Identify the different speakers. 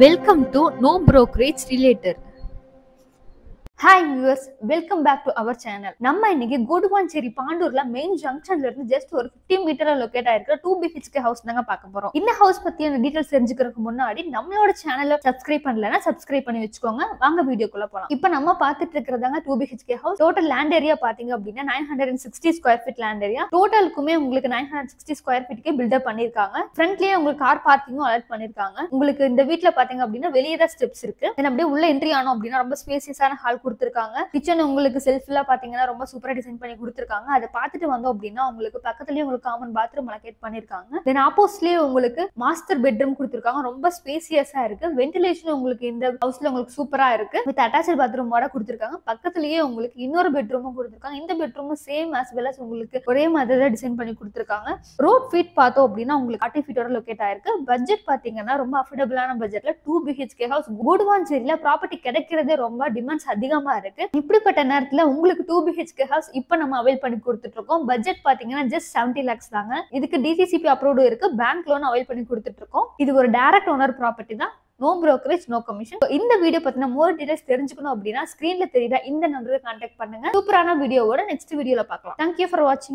Speaker 1: Welcome to No Brokerage Related. Hi viewers, welcome back to our channel. நம்ம இன்னைக்கு Koduvancheri பாண்டூர்ல main ஜங்ஷன்ல இருந்து just ஒரு 15 மீட்டர்ல locate ஆயிருக்கிற 2 BHK house தாங்க பார்க்க போறோம். இந்த ஹவுஸ் பத்தியான டீடைல்ஸ் தெரிஞ்சுக்கிறதுக்கு முன்னாடி நம்மளோட சேனலை சப்ஸ்கிரைப் பண்ணலனா சப்ஸ்கிரைப் பண்ணி வச்சுக்கோங்க. வாங்க வீடியோக்குள்ள போலாம். இப்போ நம்ம பார்த்துட்டு இருக்கிறதாங்க 2 BHK house. Total land area பாத்தீங்க அப்படின்னா 960 ஸ்கொயர் ஃபீட் லேண்ட் ஏரியா. டோட்டலுக்குமே உங்களுக்கு 960 ஸ்கொயர் ஃபீட்க்கே பில்டப் பண்ணிருக்காங்க. ஃப்ரண்ட்லயே உங்களுக்கு கார் பார்க்கிங்கும் அலாட் பண்ணிருக்காங்க. உங்களுக்கு இந்த வீட்ல பாத்தீங்க அப்படின்னா வெளியே தான் ஸ்டெப்ஸ் இருக்கு. தென் அப்படியே உள்ள என்ட்ரி ஆனோம் அப்படின்னா ரொம்ப ஸ்பேசியஸான ஹால் கொடுத்திருக்காங்க. கிச்சன் உங்களுக்கு செல்ஃப்ல பாத்தீங்கன்னா ரொம்ப சூப்பரா டிசைன் பண்ணி கொடுத்திருக்காங்க. அதை பார்த்துட்டு வந்தோம் அப்படின்னா உங்களுக்கு பக்கத்துலயே உங்களுக்கு காமன் பாத்ரூம் அலோகேட் பண்ணிருக்காங்க. தென் ஆப்போசிட்லயே உங்களுக்கு மாஸ்டர் பெட்ரூம் கொடுத்திருக்காங்க. ரொம்ப ஸ்பேசியஸா இருக்கு. வென்டிலேஷன் உங்களுக்கு இந்த ஹவுஸ்ல உங்களுக்கு சூப்பரா இருக்கு. வித் அட்டாச்ட் பாத்ரூமோட கொடுத்திருக்காங்க. பக்கத்துலயே உங்களுக்கு இன்னொரு பெட்ரூமும் கொடுத்திருக்காங்க. இந்த பெட்ரூமும் சேம் as well as உங்களுக்கு ஒரே மாதிரி தான் டிசைன் பண்ணி கொடுத்திருக்காங்க. ரோட் ஃபீட் பார்த்தோம் அப்படின்னா உங்களுக்கு 40 ஃபீட்டோட லொகேட் ஆயிருக்கு. பட்ஜெட் பாத்தீங்கன்னா ரொம்ப அஃபோர்டபிளான பட்ஜெட்ல 2 BHK ஹவுஸ் கோடுவாஞ்சேரியில ப்ராப்பர்ட்டி கிடைக்கிறதே ரொம்ப டிமாண்ட்ஸ் அதிகமா இருக்கு. இப்படிப்பட்ட நேரத்துல உங்களுக்கு 2 BHK ஹவுஸ் இப்ப நம்ம அவைல் பண்ணி கொடுத்துட்டு இருக்கோம். பட்ஜெட் பாத்தீங்கன்னா ஜஸ்ட் 70 lakhs தாங்க. இதுக்கு DCCP அப்ரூவ்டு இருக்கு. பேங்க் லோன் அவைல் பண்ணி கொடுத்துட்டு இருக்கோம். இது ஒரு டைரக்ட் ஓனர் ப்ராப்பர்ட்டி தான். No brokerage, no commission. இந்த வீடியோ பத்தின மோர் டீடைல்ஸ் தெரிஞ்சுக்கணும் அப்படின்னா ஸ்கிரீன்ல தெரியுற இந்த நம்பருக்கு கான்டாக்ட் பண்ணுங்க. சூப்பரான வீடியோவோட நெக்ஸ்ட் வீடியோல பார்க்கலாம். Thank you for watching.